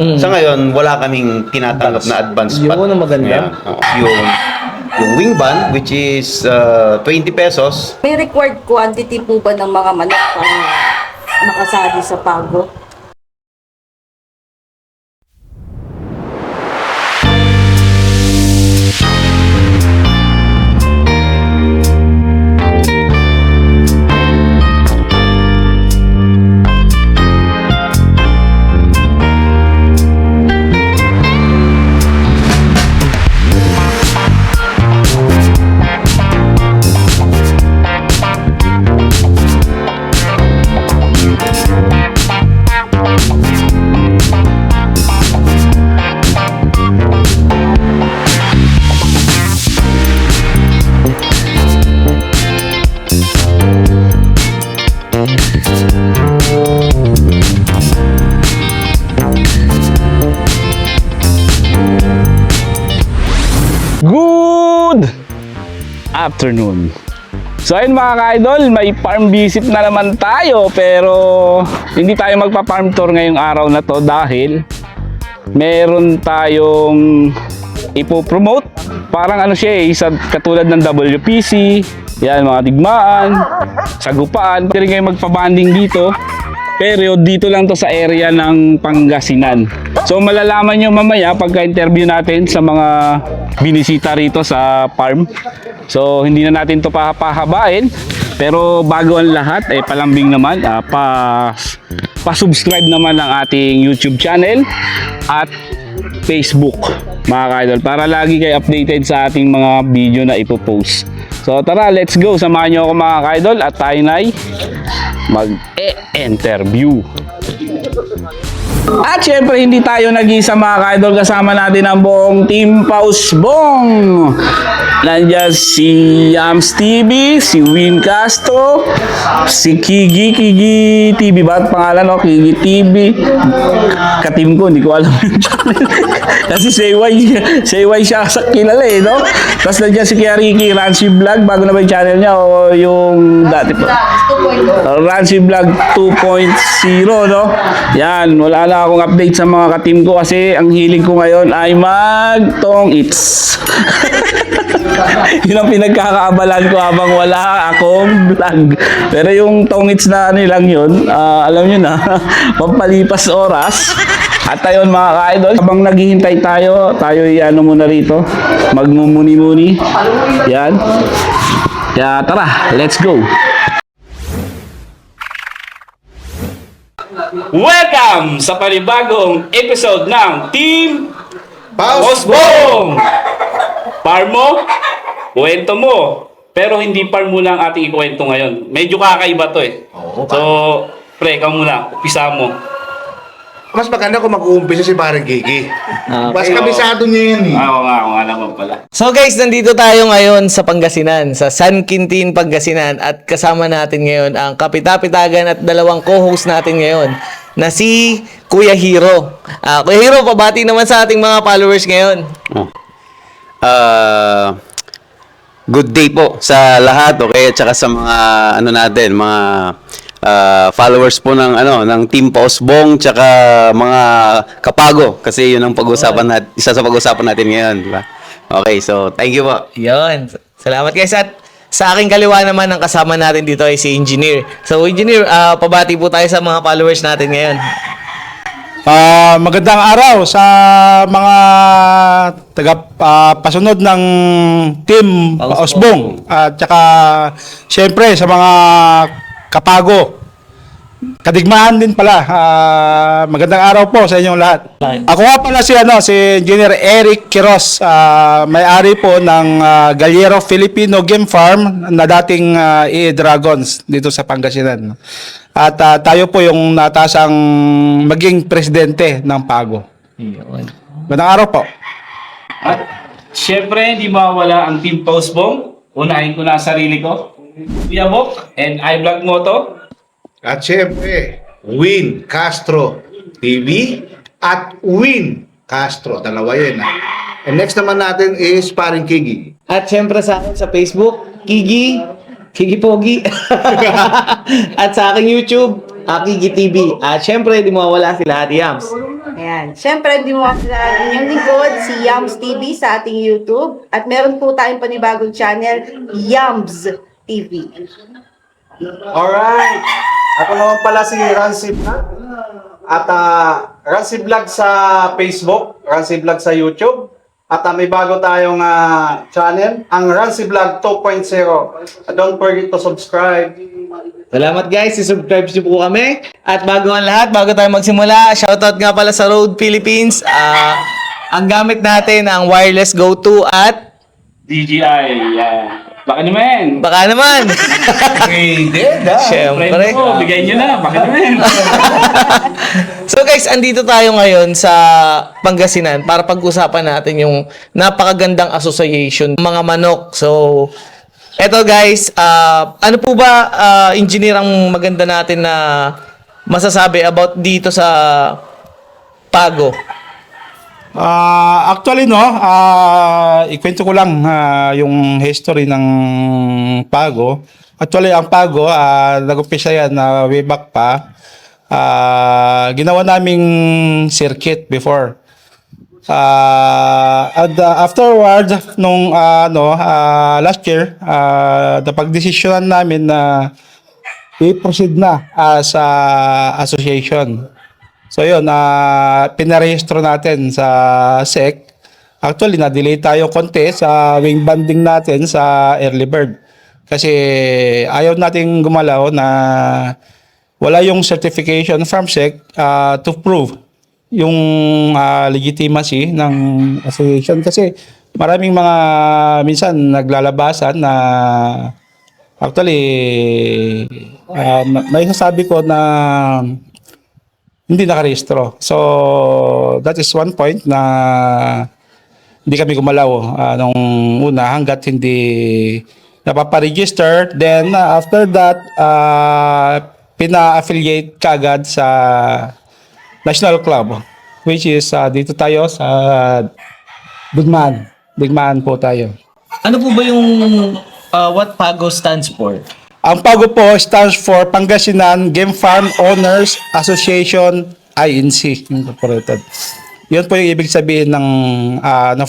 Sa ngayon, wala kaming tinatanggap na advance Yun pa. ang maganda. Yung wing ban, which is 20 pesos. May required quantity po ba ng mga manok para makasali sa pago? Good afternoon. So ayun mga ka-idol, may farm visit na naman tayo pero hindi tayo magpa-farm tour ngayong araw na to dahil meron tayong ipopromote. Parang ano siya isa katulad ng WPC, yan mga digmaan, sagupaan. Pwede kayo magpa-banding dito. Pero dito lang to sa area ng Pangasinan. So malalaman nyo mamaya pagka-interview natin sa mga binisita rito sa farm. So hindi na natin to pahabain. Pero bago ang lahat, palambing naman, pa-subscribe naman ang ating YouTube channel at Facebook mga ka-idol para lagi kayo updated sa ating mga video na ipopost. So tara, let's go. Samahan nyo ako mga ka-idol at tayo na mag-interview. At syempre hindi tayo nag-isa mga ka-idol, kasama natin ang buong Team Pausbong. Nandiyan si Yams TV, si Win Castro, si Kigi TV ba at pangalan o? Kigi TV. Katim ko, hindi ko alam yung channel. Kasi Sayway siya sa kilala no? Tapos nandiyan si Kuya Ricky, Rancy Vlog, bago na ba yung channel niya o yung dati po? Rancy Vlog 2.0 no? Yan, wala na akong update sa mga katim ko kasi ang hilig ko ngayon ay mag-tong its. Yun ang pinagkakaabalan ko habang wala akong vlog. Pero yung tongits na nilang yun, alam nyo na, pampalipas oras. At ayun mga ka-idol, habang naghihintay tayo ano muna rito, magmumuni-muni. Yan. Kaya tara, let's go. Welcome sa panibagong episode ng Team Pausbong! Farm mo, kwento mo. Pero hindi farm muna ang ating ikwento ngayon. Medyo kakaiba to So, pre, ikaw muna. Umpisa mo. Mas maganda kung mag-uumpisa si Parang Kiki. Mas kabisado niya yan Oo nga naman pala. So guys, nandito tayo ngayon sa Pangasinan, sa San Quintin, Pangasinan, at kasama natin ngayon ang kapitapitagan at dalawang co-host natin ngayon na si Kuya Hero. Kuya Hero, pabati naman sa ating mga followers ngayon. Good day po sa lahat, okay? At saka sa mga natin, mga followers po ng Team Pausbong, tsaka mga kapago kasi yun ang pag-usapan natin, isa sa pag-usapan natin ngayon, di ba? Okay, so thank you po. Yun. Salamat guys. At sa aking kaliwa naman ang kasama natin dito ay si Engineer. So Engineer, pabati po tayo sa mga followers natin ngayon. Magandang araw sa mga pasunod ng Team Pausbong at saka syempre sa mga kapago. Kadigmaan din pala. Magandang araw po sa inyong lahat. Ako nga pala si Engineer Eric Quiros, may-ari po ng Galiero Filipino Game Farm na dating EA Dragons dito sa Pangasinan. At tayo po yung natasang maging presidente ng PAGO. Magandang araw po. At syempre, hindi mawala ang Team Pausbong. Unahin ko na ang sarili ko. Kuya Bok and iVlog Moto. At syempre, Win Castro TV at Win Castro. Dalawa yun. And next naman natin is Parang Kiki. At syempre sa akin sa Facebook, Kigi Pogi. At sa aking YouTube, Kigi TV. At syempre, di mawawala sila Ate Yams. Ayan. Siyempre, hindi mo kakilala yung lingkod, si Yams TV sa ating YouTube. At meron po tayong panibagong channel, Yams TV. Alright! Ako naman pala si Rancy Vlog. At Rancy Vlog sa Facebook, Rancy Vlog sa YouTube. At may bago tayong channel, ang Rancy Vlog 2.0. Don't forget to subscribe. Salamat guys, subscribe niyo po kami. At bago ang lahat, bago tayo magsimula, shoutout nga pala sa Rode Philippines. Ang gamit natin ang wireless go-to at DJI, baka naman. baka naman. Pwede, da. Siyempre. Friend ko, bigay nyo na, baka naman. So guys, andito tayo ngayon sa Pangasinan para pag-usapan natin yung napakagandang association ng mga manok. So, eto guys, ano po ba engineer ang maganda natin na masasabi about dito sa Pago? Actually, no, ikwento ko lang yung history ng Pago. Actually, ang Pago, nag-umpisa yan way back pa. Ginawa naming circuit before. And afterward, nung last year, napag-desisyonan namin na i-proceed na sa association. So yun, pinarehistro natin sa SEC. Actually, na-delay tayo konti sa wing banding natin sa early bird. Kasi ayaw nating gumalaw na wala yung certification from SEC to prove yung legitimacy ng association. Kasi maraming mga minsan naglalabasan na actually may sasabi ko na hindi nakarehistro. So, that is one point na hindi kami gumalaw nung una hanggat hindi napaparegister. Then, after that, pina-affiliate kagad sa National Club, which is dito tayo sa Digmaan. Digmaan po tayo. Ano po ba yung what Pago stands for? Ang PAGO po stands for Pangasinan Game Farm Owners Association INC Incorporated. Yun po yung ibig sabihin ng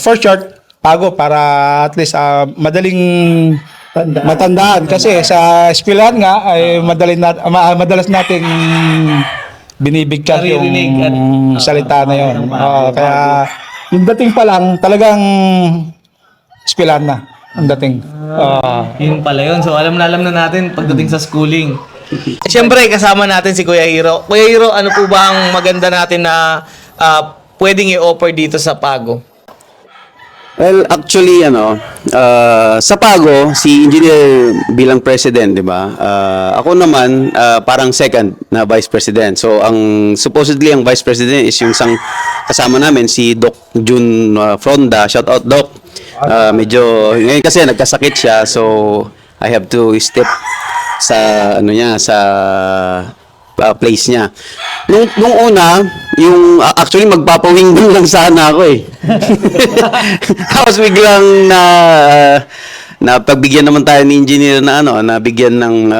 for short, PAGO para at least madaling matandaan. Kasi sa eskwelahan nga ay madalas nating binibigkas yung salita na yun. Kaya yung dating pa lang talagang eskwelahan na ang dating. Yun pala yun. So, alam na natin pagdating sa schooling. Siyempre, kasama natin si Kuya Hiro. Kuya Hiro, ano po ba ang maganda natin na pwedeng i-offer dito sa Pago? Well, actually, sa Pago, si Engineer bilang President, di ba? Ako naman, parang second na Vice President. So, supposedly, ang Vice President is yung isang kasama namin, si Doc Jun Fronda. Shout out, Doc. Medyo, ngayon kasi nagkasakit siya, so, I have to step sa, sa place niya. Nung una, actually magpapawing lang sana ako eh. Tapos biglang na pagbigyan naman tayo ni engineer na nabigyan ng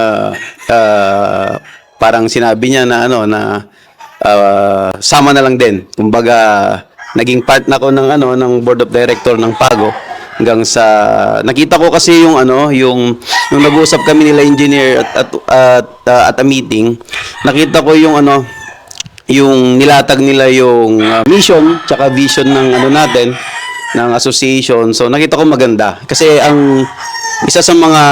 parang sinabi niya na sama na lang din. Kumbaga naging part na ko ng board of director ng Pago hanggang sa nakita ko kasi yung nag-uusap kami nila engineer at a meeting. Nakita ko yung yung nilatag nila yung mission tsaka vision ng natin ng association. So nakita ko maganda kasi ang isa sa mga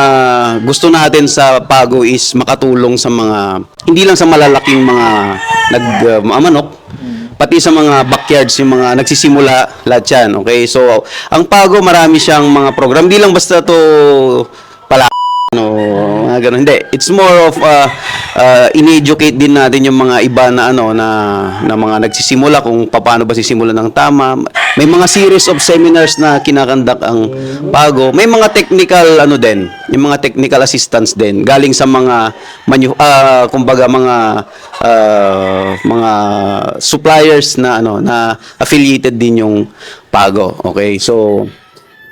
gusto natin sa Pago is makatulong sa mga hindi lang sa malalaking mga manok, pati sa mga backyards, yung mga nagsisimula, lahat yan. Okay? So, ang Pago, marami siyang mga program. Hindi lang basta to pala, mga ganun. Hindi. It's more of in-educate din natin yung mga iba na na mga nagsisimula kung paano ba sisimula ng tama. May mga series of seminars na kinakandak ang Pago. May mga technical din, yung mga technical assistance din galing sa mga kumbaga mga suppliers na na affiliated din yung Pago. Okay? So,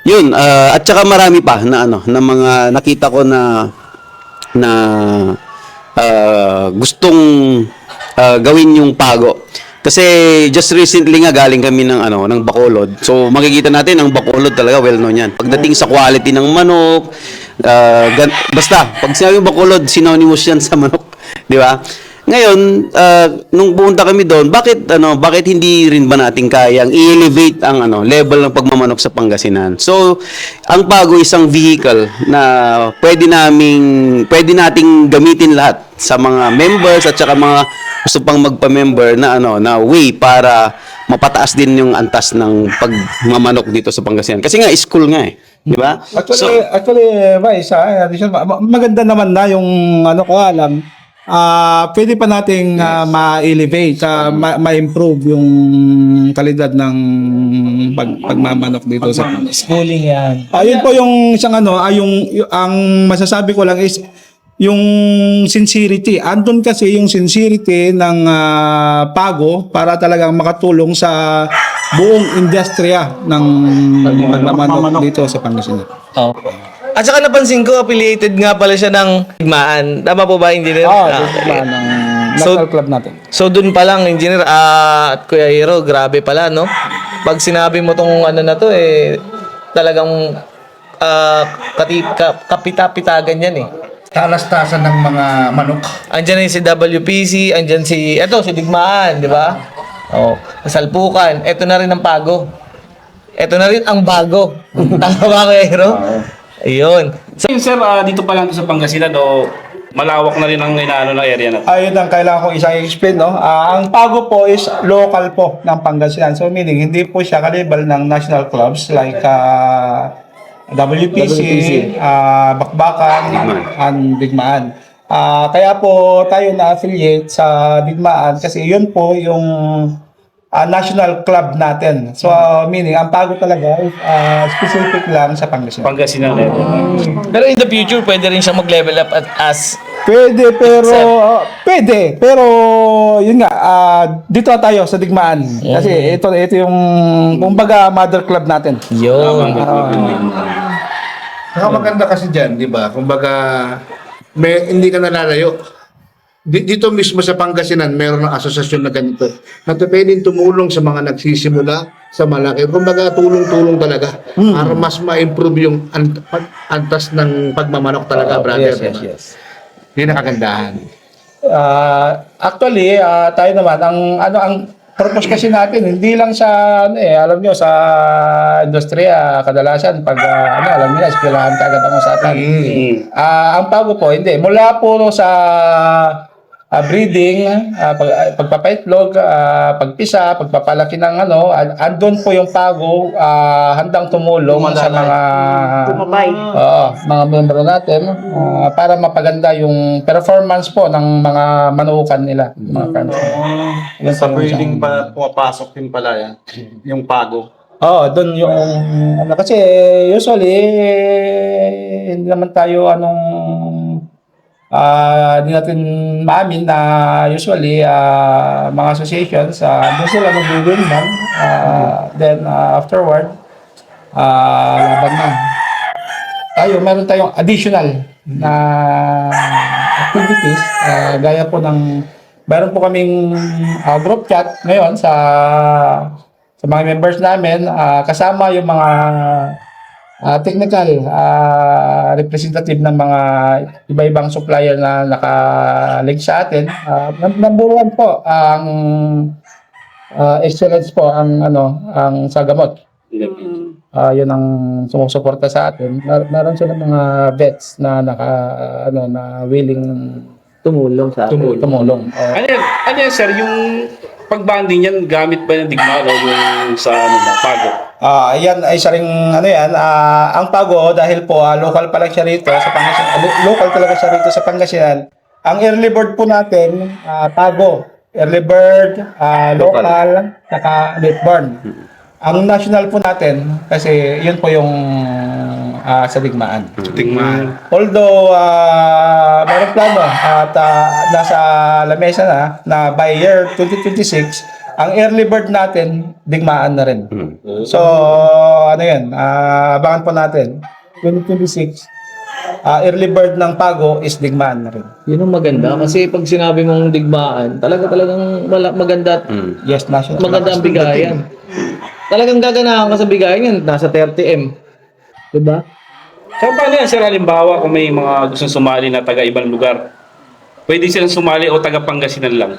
yun, at saka marami pa na na mga nakita ko na gustong gawin yung Pago. Kasi just recently nga galing kami ng ng Bacolod. So makikita natin ang Bacolod talaga well known 'yan. Pagdating sa quality ng manok, basta pag sinabing Bacolod, synonymous 'yan sa manok, 'di ba? Ngayon, nung pumunta kami doon, bakit hindi rin ba natin kayang i-elevate ang level ng pagmamanok sa Pangasinan? So, ang Pago isang vehicle na pwede nating gamitin lahat sa mga members at saka mga gusto pang magpa-member na way para mapataas din yung antas ng pagmamanok dito sa Pangasinan. Kasi nga school nga di ba? Actually, Vice, maganda naman na yung ko alam. Pwede pa nating ma-elevate, ma-improve yung kalidad ng pagmamanok dito sa Schooling yan. Ayun po yung isang ang masasabi ko lang is yung sincerity. Andun kasi yung sincerity ng Pago para talagang makatulong sa buong industriya ng pagmamanok dito sa Pangasinan. Oh. At saka napansin ko, affiliated nga pala siya ng Digmaan. Tama po ba, Engineer? Ng national club natin. So, dun pa lang, Engineer, at Kuya Hero, grabe pala, no? Pag sinabi mo tong na to, talagang kapita-pitagan yan, Talastasan ng mga manok. Andyan na si WPC, andyan si Digmaan, di ba? Oh, Salpukan. Ito na rin ang Pago. Ito na rin ang bago. Tama ba, Kuya Hero? Ayun. So, sir, dito pa lang sa Pangasinan o malawak na rin ang na area natin? Ayun ang kailangan kong isang explain, no? Ang Pago po is local po ng Pangasinan. So meaning, hindi po siya kalibal ng national clubs like WPC, Bakbakan, and Digmaan. Kaya po tayo na-affiliate sa Digmaan kasi yun po yung national club natin. So meaning, ang Pago talaga is specific lang sa Pangasinan. Pangasinan level. Pero in the future, pwede rin siya mag-level up as Pwede, pero yun nga, dito tayo sa Digmaan. Kasi ito yung kumbaga mother club natin. yun. Saka maganda kasi dyan, di ba? Kumbaga, hindi ka nalalayo. Dito mismo sa Pangasinan, meron ng asosasyon na ganito na pwedeng tumulong sa mga nagsisimula sa malaki. Kumbaga, tulong-tulong talaga para mas ma-improve yung antas ng pagmamanok talaga, brother. Yes. Yun ang kagandahan. Actually, tayo naman, ang purpose kasi natin, hindi lang sa, alam nyo, sa industriya, kadalasan, pag, alam nyo na, eskwelahan ka agad ang usapan. Ang Pago po, hindi. Mula po sa breeding, pagpapaitlog, pagpisa, pagpapalaki ng andun po yung Pago, handang tumulong sa mga mga membro natin para mapaganda yung performance po ng mga manukan nila, mga farms. Sa breeding pa pumapasok din pala yan, yung Pago. Doon yung kasi usually hindi naman tayo hindi natin maamin na usually mga associations doon sila mag-win man, then afterward laban na meron tayong additional na activities gaya po ng meron po kaming group chat ngayon sa mga members namin, kasama yung mga technical representative ng mga iba-ibang supplier na naka-link sa atin. Number one po ang excellence po ang sa gamot. Yun ang sumusuporta sa atin. Meron sila mga vets na na willing tumulong sa atin. Tumulong. Ano yan, sir, yung pag-banding yan, gamit ba ng Digmaan o yung sa Pago? Yan ay isa ring ang Pago dahil po local pa lang siya rito sa Pangasinan. Local talaga siya rito sa Pangasinan. Ang early bird po natin, Pago. Early bird, local, saka late born. Ang national po natin, kasi yun po yung sa Digmaan. Although, meron plano at nasa lamesa na by year 2026, ang early bird natin, Digmaan na rin. So, yan, abangan po natin. 2026, early bird ng Pago is digmaan na rin. Yun ang maganda. Kasi pag sinabi mong digmaan, talagang maganda at Yes, national. maganda ang bigayan. Talagang gaganahan ka sa bigayan yan. Nasa 30M. Diba? So, paano yan, sir? Halimbawa, kung may mga gustong sumali na taga-ibang lugar, pwede silang sumali o taga-Pangasinan lang?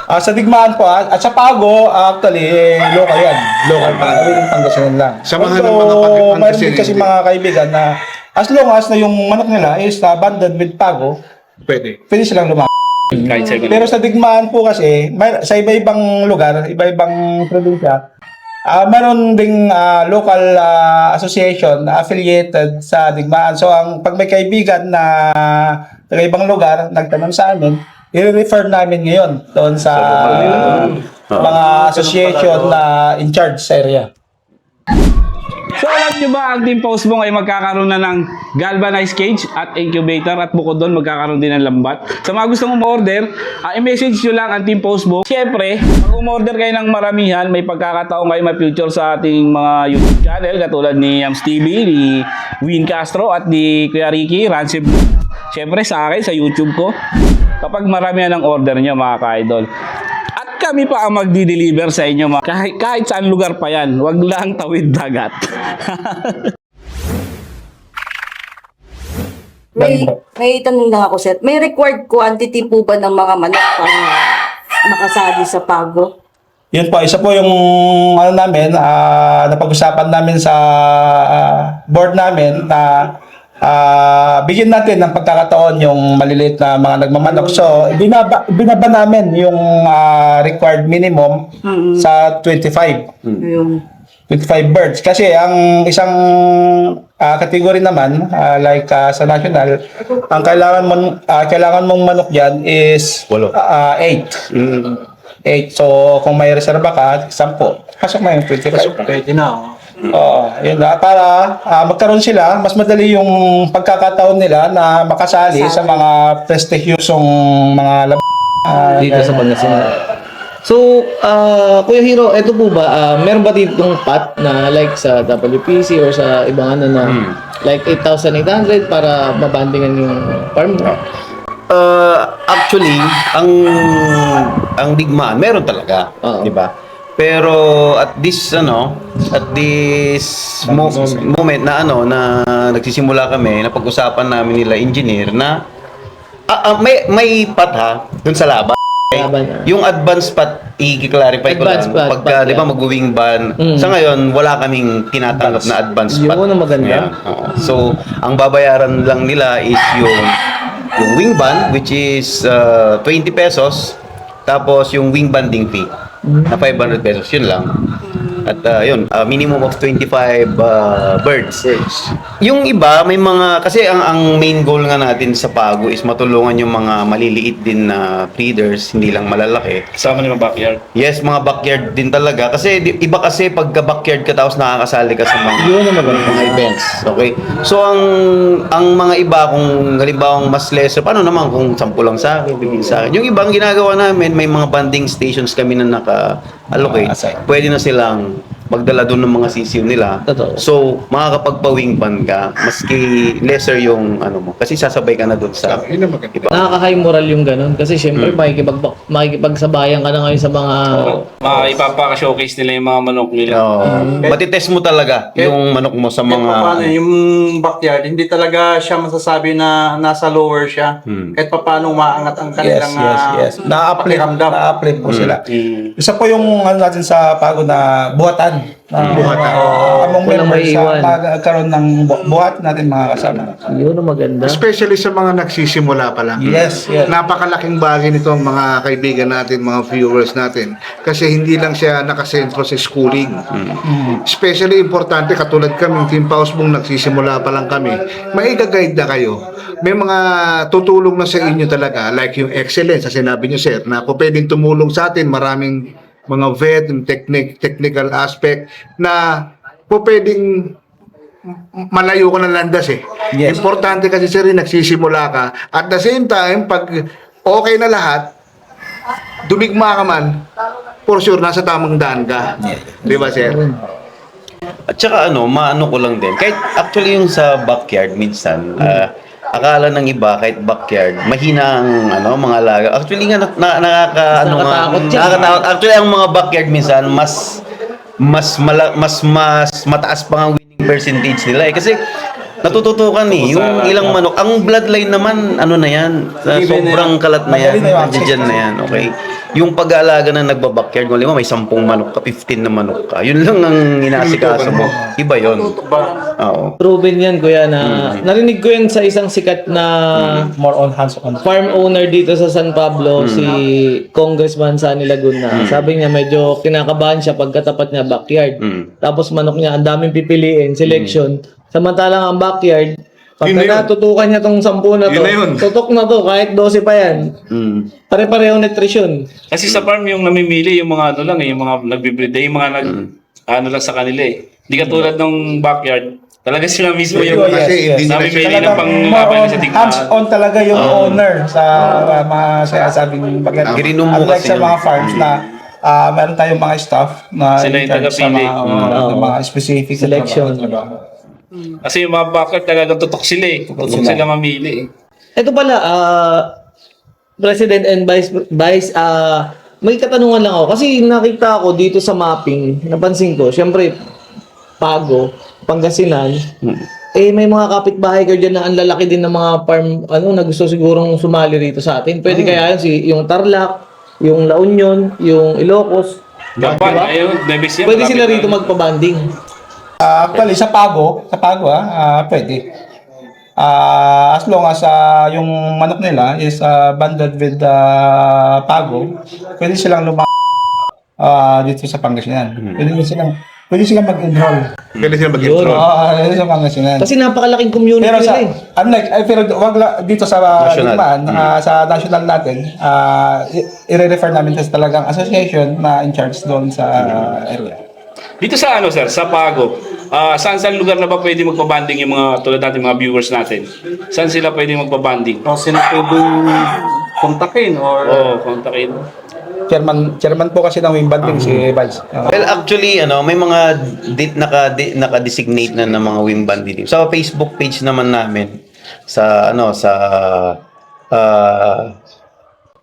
Sa digmaan po, at sa Pago, actually, local yan. Local pa. Yung Pangasinan lang. Samahan ng mga Mayroon Pangasinan din kasi din. mga kaibigan na as long as na yung manok nila is bonded with Pago, Pwede. pwede silang lumaki. Kahit sa ibang Pero sa digmaan po kasi, sa iba-ibang lugar, iba-ibang probinsya, meron ding local association na affiliated sa digmaan. So, pag may kaibigan na taga ibang lugar, nagtanong sa amin, i-refer namin ngayon doon sa mga association na in charge sa area. So alam nyo ba, ang Team Postbong ay magkakaroon na ng galvanized cage at incubator at bukod doon magkakaroon din ng lambat. Sa mga gustong umorder, i-message nyo lang ang Team Postbong. Siyempre, pag umorder kayo ng maramihan, may pagkakataon kayo ma-feature sa ating mga YouTube channel katulad ni Yams TV, ni Win Castro at ni Kuya Ricky, Ransib. Siyempre sa akin, sa YouTube ko, kapag maramihan ang order nyo mga ka-idol. At kami pa ang magdi-deliver sa inyo kahit saan lugar pa yan. Wag lang tawid dagat. May tanong lang ako, Seth. May required quantity po ba ng mga manok para makasali sa Pago? Yun po, isa po yung namin, napag-usapan namin sa board namin na bigyan natin ng pagkakataon yung maliliit na mga nagmamanok. So, binaba namin yung required minimum sa 25. Yung 25 birds. Kasi ang isang category naman, sa national, ang kailangan mong manok dyan is 8. 8. So, kung may reserva ka, 10. Pasok na yung 25. Pwede na. Oo, yun na. Para magkaroon sila, mas madali yung pagkakataon nila na makasali sa mga prestigyosong mga Dito sa Pangasinan. So, Kuya Hero, eto po ba, meron ba ditong pot na like sa WPC or sa ibang na like 8,800 para mabandingan yung farm mo? Actually, ang digmaan meron talaga, Oo. 'di ba? Pero at this moment na na nagsisimula kami, napag-usapan namin nila engineer na may pat ha dun sa laban. Laban, Yung advance pat i-clarify ko Advance lang. pat, Pagka, pat, 'di ba, mag-wing ban. Sa ngayon, wala kaming tinatanggap na advance pat. Yun ang maganda. Ayan, oo. So, ang babayaran lang nila is yung wing ban, which is 20 pesos. Tapos yung wing banding fee na 500 pesos, yun lang. At yun, minimum of 25 birds. Yung iba, may mga, kasi ang main goal nga natin sa Pago is matulungan yung mga maliliit din na breeders, hindi lang malalaki. Kasama ni mga backyard. Yes, mga backyard din talaga. Kasi iba kasi pagka backyard ka tapos nakakasali ka sa mga events. Okay? So ang mga iba, kung halimbawang mas lesser, paano naman kung 10 lang sa akin, bigyan sa akin. Yung ibang ginagawa namin, may mga banding stations kami na naka-allocate. Pwede na silang magdala doon ng mga sisiw nila. Totoo. So, makakapagpa-wing ban ka, maski lesser yung mo. Kasi sasabay ka na doon sa Yun ang maganda. iba. Nakaka-high moral yung ganun. Kasi syempre, makikipagsabayan ka na ngayon sa mga... Ipapaka-showcase nila yung mga manok nila. Matitest mo talaga yung manok mo sa Kahit paano, mga... yung backyard, hindi talaga siya masasabi na nasa lower siya. Kahit paano umaangat ang kanilang Yes. pakiramdam. Na-uplift po sila. Isa po yung natin sa Pago na buhatan. Among Walang members maiiwan. magkaroon ng buhat natin mga kasama. Yun ang maganda. Especially sa mga nagsisimula pa lang. Yes. Napakalaking bagay nito mga kaibigan natin, mga viewers natin. Kasi hindi lang siya nakasentro sa schooling. Especially importante, katulad kami, Team Pausbong, nagsisimula pa lang kami. Maiga-guide na kayo. May mga tutulong na sa inyo talaga, like yung excellence, sa sinabi nyo, sir, na kung pwedeng tumulong sa atin, maraming mga vet, yung technical aspect, na po pwedeng malayo ko ng landas eh. Yes. Importante kasi sir, nagsisimula ka. At the same time, pag okay na lahat, dumigma ka man, for sure, nasa tamang daan ka. Di ba, sir? At saka maano ko lang din. Kahit actually yung sa backyard minsan, akala ng iba kahit backyard, mahina ang mga alaga. Actually nga nakakatakot. Actually ang mga backyard minsan mas mataas pa ang winning percentage nila kasi natututukan yung ilang manok. Ang bloodline naman na yan, sobrang kalat na yan. Nandiyan na yan, okay? Yung pag-aalaga na nagba-backyard, may 10 manok ka, 15 na manok ka. Yun lang ang inaasikaso mo. Iba yun. Oo. Proven yan, kuya, na narinig ko yan sa isang sikat na More on hands-on. farm owner dito sa San Pablo, si Congressman Sani Laguna. Sabi niya medyo kinakabahan siya pagkatapat niya backyard. Tapos manok niya, ang daming pipiliin, selection. Samantalang ang backyard, pagka natutukan niya tong 10 na to, tutok na to, kahit 12 pa yan. Pare-parehong nutrisyon. Kasi sa farm yung namimili, yung mga yung mga nagbe-breed, yung mga lang sa kanila eh. Hindi katulad ng backyard. Talaga sila mismo yung Kasi hindi nila namimili ng pang-laban sa tigmaan. Hands-on talaga yung owner sa mga sinasabing bagay. Girinom mo Unlike kasi sa yun. mga farms na meron tayong mga staff na Sila yung in charge sa taga-pili. mga specific Selection. Kasi yung mga backyard talagang tutok sila eh. Tutok sila mamili eh. Ito pala, President and Vice, may katanungan lang ako. Kasi nakita ko dito sa mapping, napansin ko, syempre, Pago, Pangasinan, may mga kapitbahay kayo dyan na ang lalaki din ng mga farm, na gusto sigurong sumali rito sa atin. Pwede kaya yun, yung Tarlac, yung La Union, yung Ilocos. Gapan, ayun, Nevis yan. Pwede sila malapit rito na. magpabanding. Actually, sa Pago, pwede. As long as yung manok nila is bonded with Pago, pwede silang dito sa Pangasinan. Pwede silang mag-enroll. Pwede sila mag-intro. Dito sa Pangasinan. Kasi napakalaking community Pero nila pero wag dito sa National. Digmaan, sa national natin, i-refer namin sa talagang association na in charge doon sa area. Dito sa sir, sa Pago, saan lugar na ba pwede magpabanding yung mga tulad natin mga viewers natin? Saan sila pwede magpabanding? Kung sino pwedeng kontakin or Kontakin. Chairman po kasi ng Wimbanding si Vice. Well, actually, may mga naka-designate na ng mga wing bandit. Sa Facebook page naman namin, sa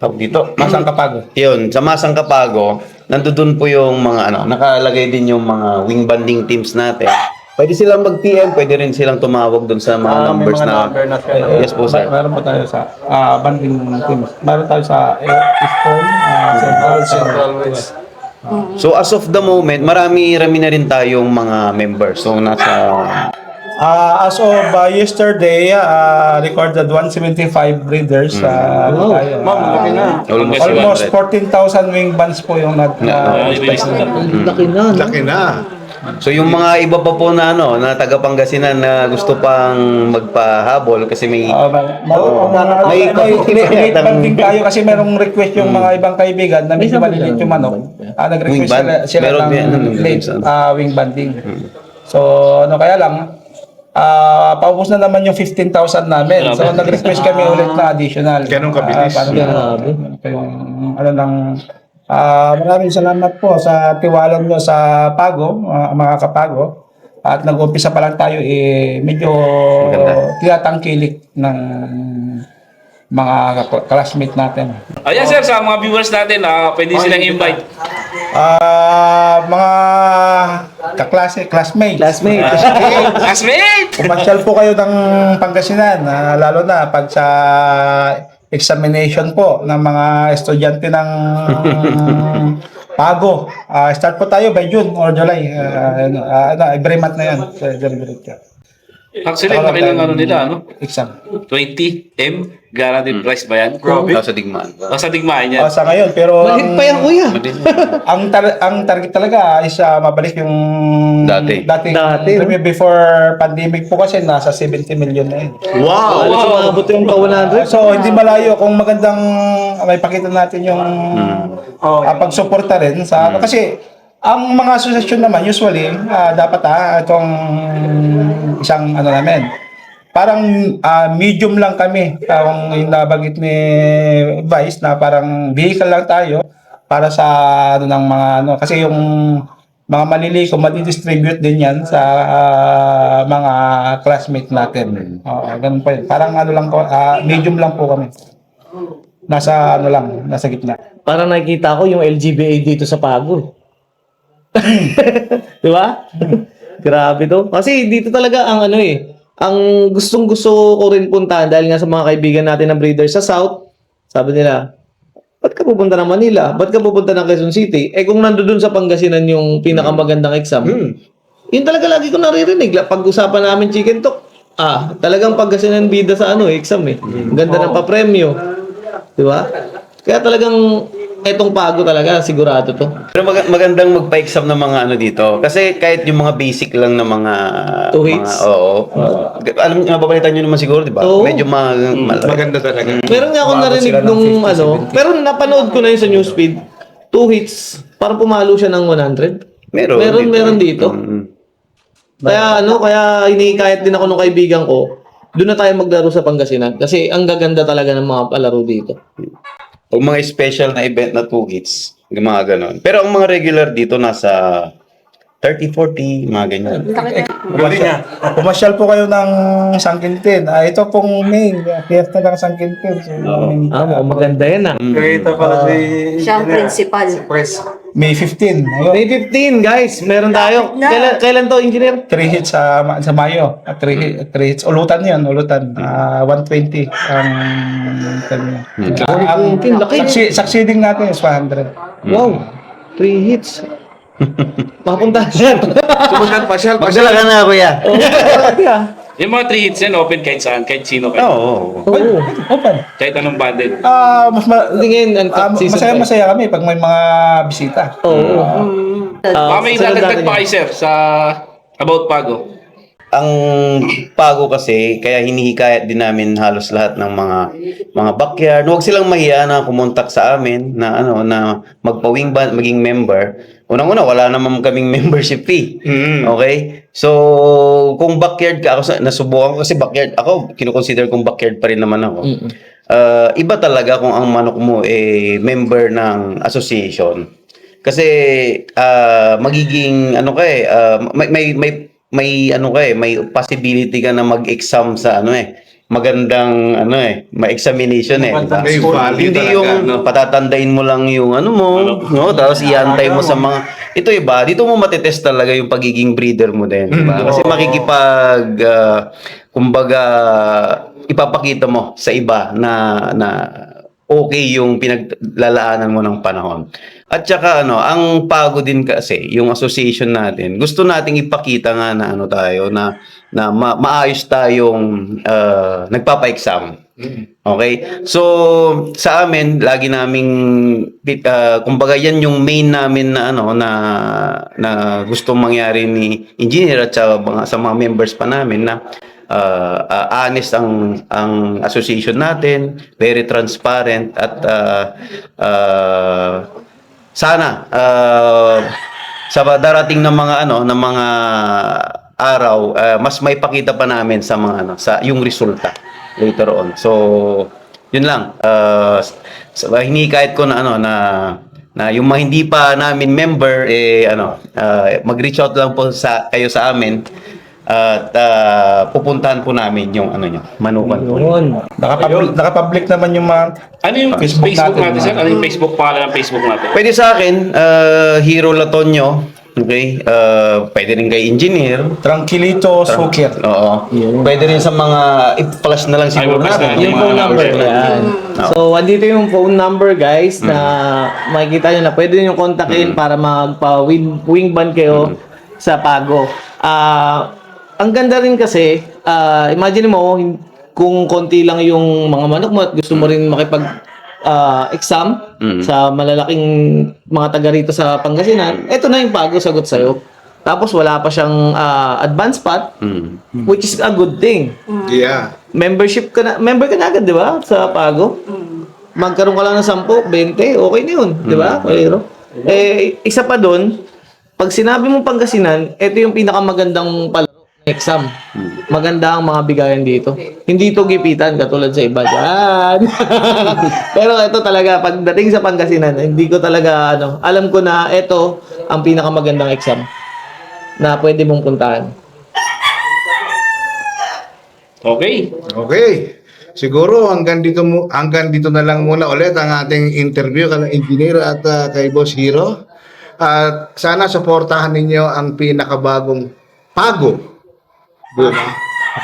tawag dito. Masang Kapago. Yun, sa Masang Kapago, nandoon po yung mga nakalagay din yung mga wing banding teams natin. Pwede silang mag-PM, pwede rin silang tumawag doon sa mga numbers may mga na. number na siya. Yes po, sir. Meron po tayo sa banding teams. Meron tayo sa Eastern, Central, West. So as of the moment, marami na rin tayong mga members. So nasa As of yesterday, recorded 175 breeders. Tayo. Ma'am, laki na. Almost 14,000 wing bands po yung release na. Laki na, no? Laki na. So yung mga iba pa po na na taga Pangasinan na gusto pang magpahabol kasi may may banding tayo kasi merong request yung mga ibang kaibigan na medyo maliliit yung manok. Wing Nag-request band? sila Meron din, ng late wing banding. So kaya lang, paubos na naman yung 15,000 namin. So nag-request kami ulit na additional. Ganun kabilis. Maraming salamat po sa tiwala nyo sa Pago, mga kapago. At nag-umpisa pa lang tayo, medyo tinatangkilik ng mga classmate natin. Ayan sir, sa mga viewers natin, pwede silang invite. Mga kaklase, classmates. Classmate! Pumasyal po kayo ng Pangasinan, lalo na pag sa examination po ng mga estudyante ng Pago. Start po tayo by June or July. Every month na yan. Actually, laki ng nila, Exam. 20M, guaranteed price ba yan? nasa digmaan. Sa digmaan yan. Sa ngayon, pero Mahit pa yan, kuya. ang target talaga is mabalik yung Dati. Premium before pandemic po kasi nasa 70 million na yun. Wow! Alas umabot yung pa 100. So hindi malayo kung magandang may pakita natin yung pagsuporta rin sa kasi ang mga asosasyon naman usually dapat itong isang namin parang medium lang kami kung yung nabanggit ni Vice na parang vehicle lang tayo para sa ng mga kasi yung mga maliligo, madidistribute din yan sa mga classmates natin. Ganun po yun. Parang ano lang po, medium lang po kami. Nasa ano lang, nasa gitna. Parang nakikita ko yung LGBA dito sa Pago. Di ba? Grabe to. Kasi dito talaga ang ano ang gustong-gusto ko rin puntahan dahil nga sa mga kaibigan natin na breeder sa South, sabi nila, ba't ka pupunta ng Manila? Ba't ka pupunta ng Quezon City? Eh kung nandoon sa Pangasinan yung pinakamagandang exam, yun talaga lagi ko naririnig. Pag-usapan namin chicken talk, talagang Pangasinan bida sa exam Ang ganda ng papremyo. Di ba? Kaya talagang etong Pago talaga, sigurado to. Pero magandang magpa-exam ng mga ano dito. Kasi kahit yung mga basic lang na mga... Two hits? Oo. Alam, nababalitan nyo naman siguro, di ba? Oo. Medyo Maganda talaga. Meron nga akong narinig nung pero napanood ko na yun sa newsfeed. 2 hits, parang pumalo siya ng 100. Meron dito. Kaya kaya hinihikayat din ako ng kaibigan ko, doon na tayo maglaro sa Pangasinan. Kasi ang gaganda talaga ng mga palaro dito. O mga special na event na 2 hits, yung mga ganon. Pero ang mga regular dito nasa 30, 40, mga ganyan. Pumasyal po kayo ng San Quintin. Ito pong main, fiesta ng San Quintin. So, Maganda yan Ito pa si Siyang principal. May 15. Ayun. May 15 guys, meron tayo. Na. Kailan to, engineer? 3 hits sa Mayo. 3 hits. Ulutan yan, ulutan. 120 ang succeeding natin is 100. Wow, 3 hits. Mapunta yan. Sumunod pasyal. Magdala ka na, kuya. Yung mga 3 hits yan, open kahit saan, kahit sino kayo. Oo. Open. Kahit anong bundle. Tingin, Masaya kami pag may mga bisita. May idadagdag pa kayo, sir, sa About Pago. Ang Pago kasi, kaya hinihikayat din namin halos lahat ng mga backyard. Huwag silang mahiya na kumontak sa amin na na magpa-wing band, maging member. Unang-una, wala naman kaming membership fee. Okay? So, kung backyard ka, nasubukan ko kasi backyard. Ako, kinukonsider kong backyard pa rin naman ako. Iba talaga kung ang manok mo member ng association. Kasi magiging may possibility ka na mag-exam sa magandang ma-examination diba? May value Hindi talaga, yung patatandain mo lang yung tapos iantay mo sa mga ito iba, dito mo matetest talaga yung pagiging breeder mo din, diba? Kasi makikipag kumbaga ipapakita mo sa iba na okay yung pinaglalaanan mo ng panahon. At saka ang Pago din kasi, yung association natin, gusto nating ipakita nga na tayo na maayos tayong nagpapa-exam. Okay? So sa amin lagi naming kumbaga yan yung main namin na na gusto mangyari ni engineer at sa mga members pa namin na honest ang association natin, very transparent at sana sa darating na mga mga araw mas may pakita pa namin sa mga sa yung resulta later on. So yun lang hinihikayat ko na yung mga hindi pa namin member mag-reach out lang po kayo sa amin at pupuntahan po namin yung manukan po. Naka-public naman yung mga Ano yung Facebook Facebook natin, natin, sir? Ano yung Facebook pangalan ng Facebook natin? Pwede sa akin Hero Latonio. Okay? Pwede rin kay engineer. Tranquilito Soccer. Oo. Pwede rin sa mga i-flash na lang siguro i-flash na natin. Yung phone number. Yan. So, andito yung phone number, guys, na makikita nyo na pwede nyo kontakin para magpa-wing band kayo sa Pago. Ang ganda rin kasi, imagine mo, kung konti lang yung mga manok mo at gusto mo rin exam sa malalaking mga taga rito sa Pangasinan, eto na yung Pago sagot sa'yo. Tapos wala pa siyang advance pot, which is a good thing. Yeah. Member ka na agad, di ba? Sa Pago. Magkaroon ka lang ng 10, 20, okay na yun, di ba? Pero, isa pa doon, pag sinabi mong Pangasinan, ito yung pinakamagandang palaro exam. Maganda ang mga bigayan dito. Hindi to gipitan katulad sa iba dyan. Pero ito talaga, pagdating sa Pangasinan, hindi ko talaga, alam ko na ito ang pinakamagandang exam na pwede mong puntahan. Okay. Okay. Siguro hanggang dito na lang muna ulit ang ating interview kay Engineer at kay Boss Hero. At sana suportahan ninyo ang pinakabagong Pago. Diba?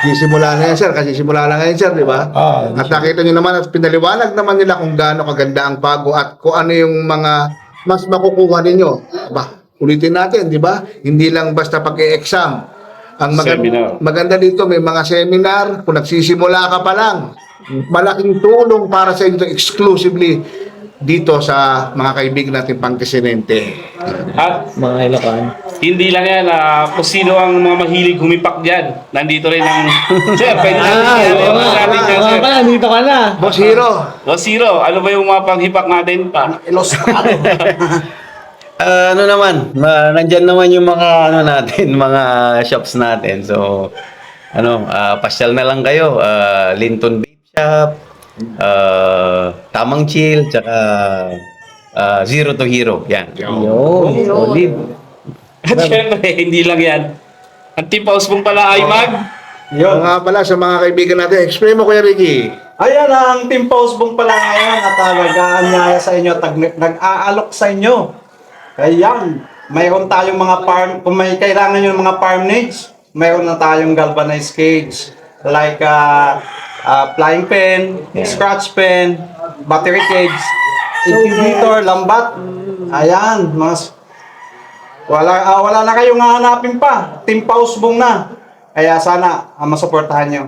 Sisimula na yan, sir. Kasi simula lang ngayon, sir, di ba? At nakita nyo naman at pinaliwanag naman nila kung gaano kaganda ang Pago at kung ano yung mga mas makukuha ninyo. Aba, ulitin natin, di ba? Hindi lang basta pag-e-exam. Ang Seminar. maganda dito, may mga seminar. Kung nagsisimula ka pa lang, malaking tulong para sa inyo exclusively dito sa mga kaibigan natin Pangasinense. At Mga Ilocano. hindi lang yan, kung sino ang mga mahilig humipak dyan. Nandito rin ang... Sir, pwede natin yan. Natin yan, sir. pala, dito ka na. Boss Hero, O, Zero, ano ba yung mga panghipak natin pa? Ano naman, nandyan naman yung mga natin, mga shops natin. So, pasyal na lang kayo. Linton Vape Shop, Tamang Chill, tsaka Zero to Hero. Yan. Yun, solid. At syempre, hindi lang yan. Ang Team Pausbong pala ay Yun. nga pala sa mga kaibigan natin, explain mo Kuya Ricky. Ayan ang Team Pausbong pala ngayon at nag-aanyaya sa inyo, nag-aalok sa inyo. Kaya mayroon tayong mga farm, kung may kailangan nyo ng mga farm needs, mayroon na tayong galvanized cage like flying pen, scratch pen, battery cage, incubator, lambat. Ayan, wala na kayong hahanapin pa. Team Pausbong na. Kaya sana masuportahan nyo.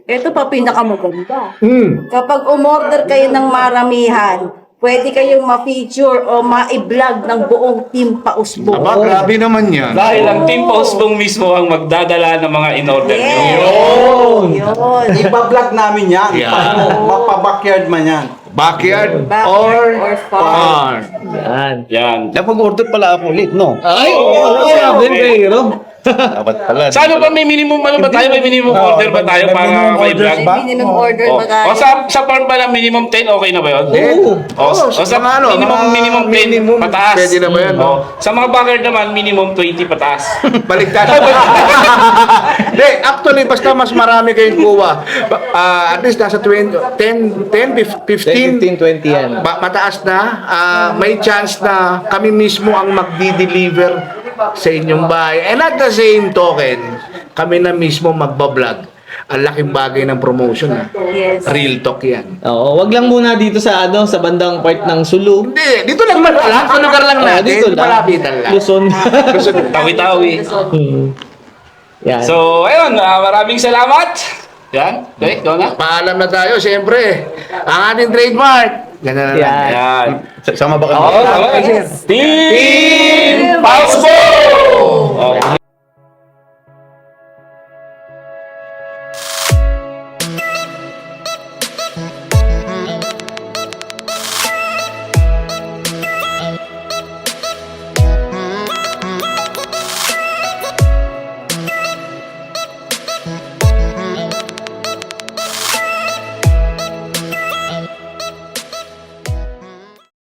Ito pa pinakamaganda. Kapag umorder kayo ng maramihan, pwede kayong ma-feature o ma-vlog ng buong Team Pausbong. Aba, grabe naman yan. dahil ang Team Pausbong mismo ang magdadala ng mga in-order nyo. Yun. Iba-vlog namin yan. Yeah. Mapa-backyard man yan. Backyard Backyard or farm. Yan. Yan. Napag-order pala ako ulit, no? Ay, grabe, Hero. Dapat pala. Sa ano ba may minimum ano ba tayo? May minimum order ba tayo para may vlog? May minimum order O, ba tayo? o sa farm ba lang minimum 10 okay na ba yun? O sa mga minimum 10 minimum, pataas. pwede na ba yan? O, sa mga backyard naman minimum 20 pataas. Baliktad. Hindi, actually, basta mas marami kayong kuha. At least nasa 10, 15, 15-20 yan. mataas na. May chance na kami mismo ang magdi-deliver sa inyong bahay. And at the same token, kami na mismo magbablog. Ang laking bagay ng promotion. Yes. Real talk yan. Oo, wag lang muna dito sa sa bandang part ng Sulu. Hindi, dito lang man lang. Sa lugar lang natin. dito lang. Malapitan lang. Luzon. Tawi-tawi. Yan. So, ayun, maraming salamat. Yan. Okay, go na. Paalam na tayo, siyempre. Ang ating trademark. Ganun na lang. Yan. Yan. Sama ba kami? Oo, Team Pausbong!